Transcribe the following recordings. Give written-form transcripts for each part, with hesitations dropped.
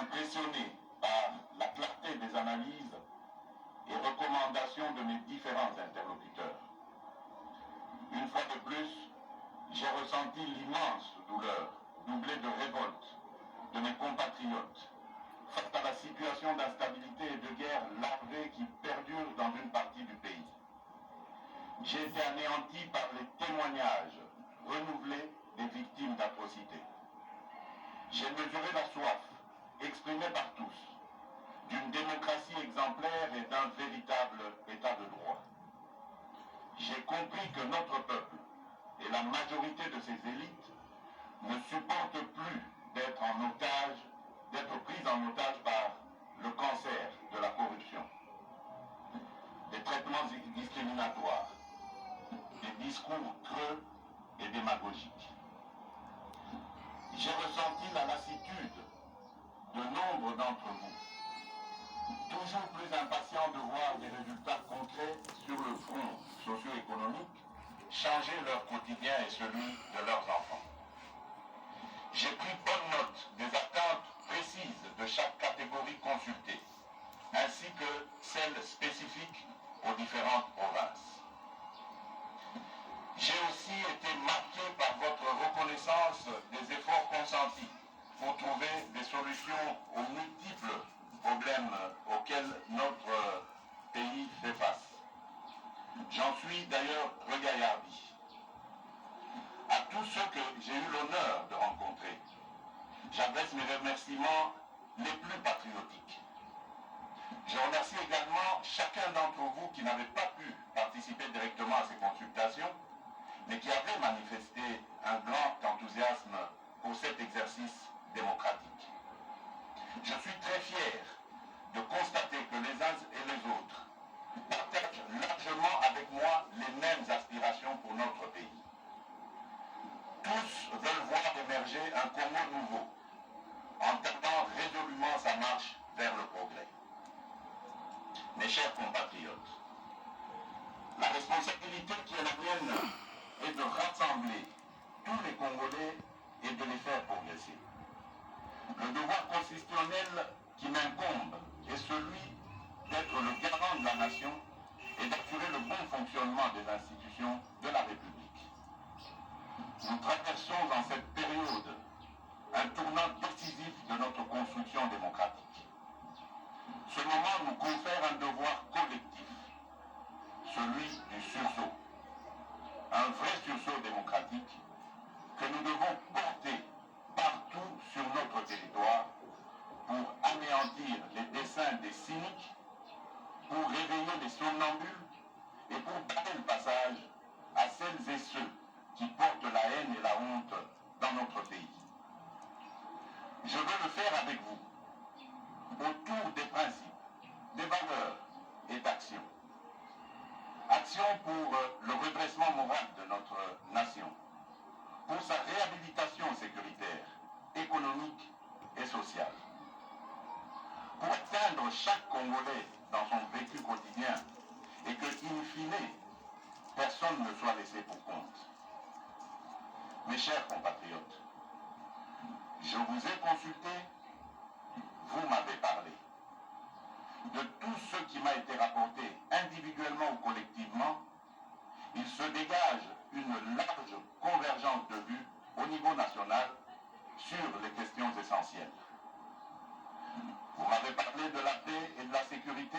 impressionné par la clarté des analyses et recommandations de mes différents interlocuteurs. Une fois de plus, j'ai ressenti l'immense douleur, doublée de révolte, de mes compatriotes, face à la situation d'instabilité et de guerre larvée qui perdure dans une partie du pays. J'ai été anéanti par les témoignages renouvelés des victimes d'atrocités. J'ai mesuré la soif, exprimée par tous, d'une démocratie exemplaire et d'un véritable état de droit. J'ai compris que notre peuple et la majorité de ses élites ne supportent plus d'être pris en otage par le cancer de la corruption, des traitements discriminatoires, des discours creux et démagogiques. J'ai ressenti la lassitude de nombre d'entre vous, toujours plus impatients de voir des résultats concrets sur le front socio-économique changer leur quotidien et celui de leurs enfants. J'ai pris bonne note des attentes précises de chaque catégorie consultée, ainsi que celles spécifiques aux différentes provinces. J'ai aussi été marqué par votre reconnaissance des efforts consentis pour trouver des solutions aux multiples problèmes auxquels notre pays fait face. J'en suis d'ailleurs regaillardi. À tous ceux que j'ai eu l'honneur de rencontrer, j'adresse mes remerciements les plus patriotiques. Je remercie également chacun d'entre vous qui n'avait pas pu participer directement à ces consultations, mais qui avait manifesté un grand enthousiasme pour cet exercice démocratique. Je suis très fier de constater que les uns et les autres partagent largement avec moi les mêmes aspirations pour notre pays. Tous veulent voir émerger un Congo nouveau, entendant résolument sa marche vers le progrès. Mes chers compatriotes, la responsabilité qui est la mienne est de rassembler tous les Congolais et de les faire progresser. Le devoir constitutionnel qui m'incombe est celui d'être le garant de la nation et d'assurer le bon fonctionnement des institutions de la République. Nous traversons en cette période un tournant décisif de notre construction démocratique. Ce moment nous confère un devoir collectif, celui du sursaut. Un vrai sursaut démocratique que nous devons porter partout sur notre territoire pour anéantir les desseins des cyniques, pour réveiller les somnambules et pour donner le passage à celles et ceux qui portent la haine et la honte dans notre pays. Je veux le faire avec vous, autour des principes, des valeurs et d'actions. Action pour le redressement moral de notre nation, pour sa réhabilitation sécuritaire, économique et sociale. Pour atteindre chaque Congolais dans son vécu quotidien et que, in fine, personne ne soit laissé pour compte. Mes chers compatriotes, je vous ai consulté, vous m'avez parlé. De tout ce qui m'a été rapporté individuellement ou collectivement, il se dégage une large convergence de vues au niveau national sur les questions essentielles. Vous m'avez parlé de la paix et de la sécurité.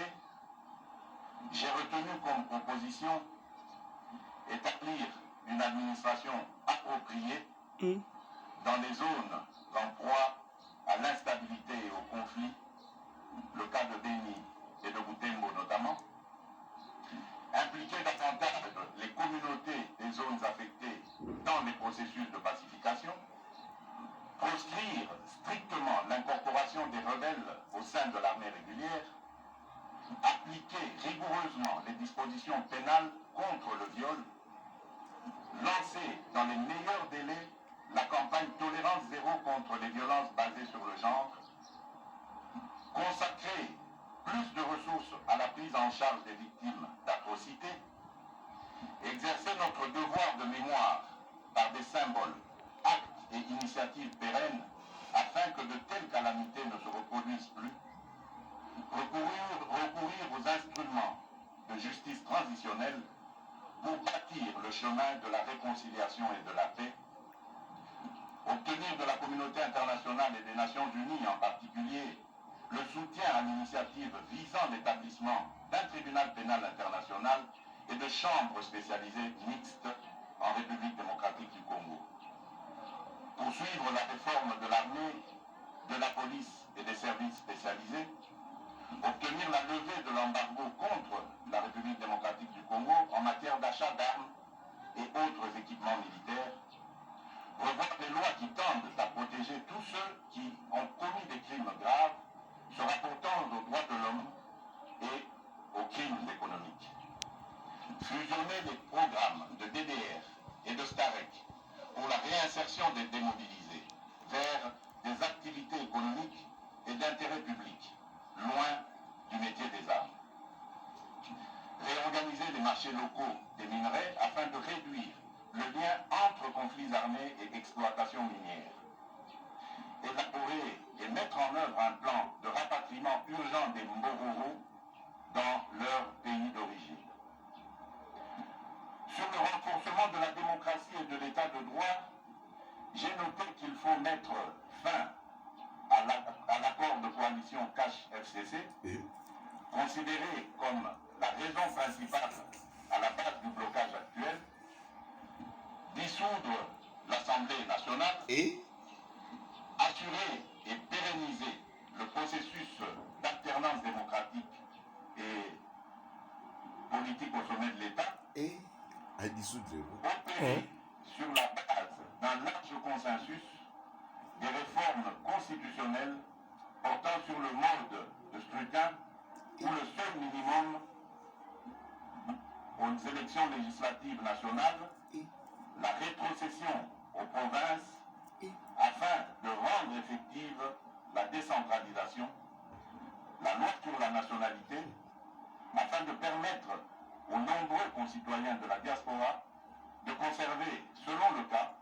J'ai retenu comme proposition établir une administration appropriée dans les zones en proie à l'instabilité et au conflit, le cas de Béni et de Butembo notamment, impliquer davantage les communautés des zones affectées dans les processus de pacification, proscrire strictement l'incorporation des rebelles au sein de l'armée régulière, appliquer rigoureusement les dispositions pénales contre le viol, lancer dans les meilleurs délais la campagne Tolérance zéro contre les violences basées sur le genre, consacrer plus de ressources à la prise en charge des victimes d'atrocités, exercer notre devoir de mémoire par des symboles, actes et initiatives pérennes afin que de telles calamités ne se reproduisent additionnels pour bâtir le chemin de la réconciliation et de la paix, obtenir de la communauté internationale et des Nations Unies en particulier le soutien à l'initiative visant l'établissement d'un tribunal pénal international et de chambres spécialisées mixtes en République démocratique du Congo. Poursuivre la réforme de l'armée, de la police et des services spécialisés, obtenir la levée de l'embargo contre la République démocratique du Congo en matière d'achat d'armes et autres équipements militaires, revoir les lois qui tendent à protéger tous ceux qui ont commis des crimes graves se rapportant aux droits de l'homme et aux crimes économiques. Fusionner les programmes de DDR et de STAREC pour la réinsertion des démobilisés vers des activités économiques et d'intérêt public, loin du métier des armes. Réorganiser les marchés locaux des minerais afin de réduire le lien entre conflits armés et exploitation minière. Élaborer et mettre en œuvre un plan de rapatriement urgent des Mbororo dans leur pays d'origine. Sur le renforcement de la démocratie et de l'état de droit, j'ai noté qu'il faut mettre fin à l'accord de coalition CACH-FCC, considéré comme la raison principale à la base du blocage actuel, dissoudre l'Assemblée nationale et assurer et pérenniser le processus d'alternance démocratique et politique au sommet de l'État et à dissoudre. Opérer sur la base d'un large consensus des réformes constitutionnelles portant sur le mode de scrutin où le seul minimum aux élections législatives nationales, la rétrocession aux provinces afin de rendre effective la décentralisation, la loi sur la nationalité, afin de permettre aux nombreux concitoyens de la diaspora de conserver, selon le cas,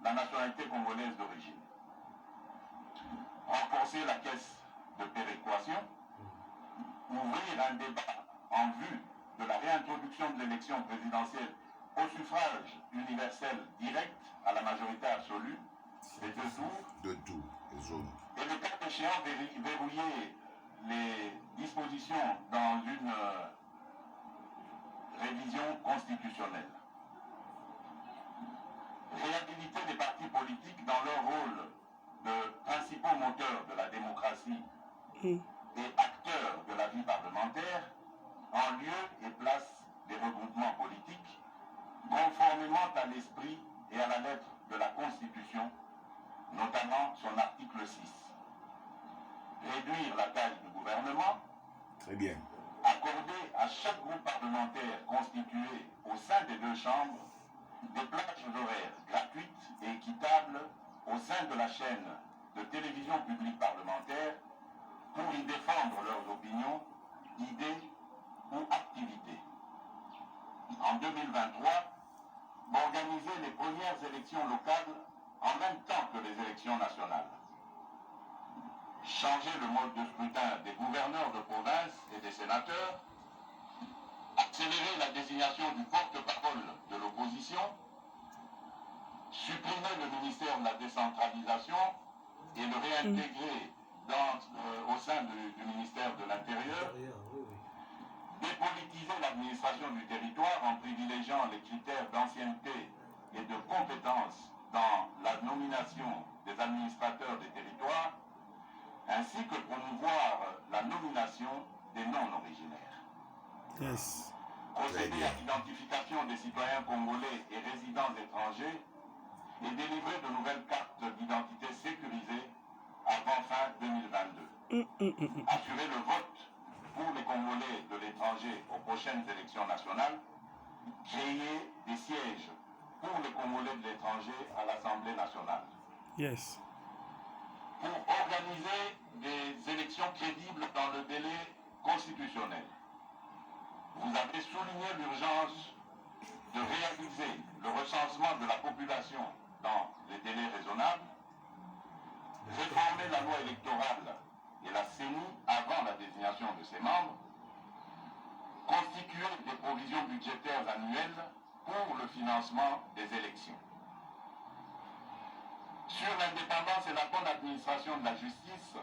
la nationalité congolaise d'origine. Renforcer la caisse de péréquation, ouvrir un débat en vue de la réintroduction de l'élection présidentielle au suffrage universel direct à la majorité absolue, les deux tours, et le cas échéant verrouiller les dispositions dans une révision constitutionnelle. Réhabiliter les partis politiques dans leur rôle de principaux moteurs de la démocratie et acteurs de la vie parlementaire en lieu et place des regroupements politiques, conformément à l'esprit et à la lettre de la Constitution, notamment son article 6. Réduire la taille du gouvernement. Très bien. Accorder à chaque groupe parlementaire constitué au sein des deux chambres des plages horaires gratuites et équitables au sein de la chaîne de télévision publique parlementaire pour y défendre leurs opinions, idées ou activités. En 2023, organiser les premières élections locales en même temps que les élections nationales. Changer le mode de scrutin des gouverneurs de province et des sénateurs, accélérer la désignation du porte-parole de l'opposition, supprimer le ministère de la décentralisation et le réintégrer au sein du ministère de l'Intérieur, dépolitiser l'administration du territoire en privilégiant les critères d'ancienneté et de compétence dans la nomination des administrateurs des territoires, ainsi que promouvoir la nomination des non-originaires. Yes. Procéder à l'identification des citoyens congolais et résidents étrangers et délivrer de nouvelles cartes d'identité sécurisées avant fin 2022. Assurer le vote pour les Congolais de l'étranger aux prochaines élections nationales. Créer des sièges pour les Congolais de l'étranger à l'Assemblée nationale. Yes. Pour organiser des élections crédibles dans le délai constitutionnel. Vous avez souligné l'urgence de réaliser le recensement de la population dans les délais raisonnables, réformer la loi électorale et la CENI avant la désignation de ses membres, constituer constituer des provisions budgétaires annuelles pour le financement des élections. Sur l'indépendance et la bonne administration de la justice,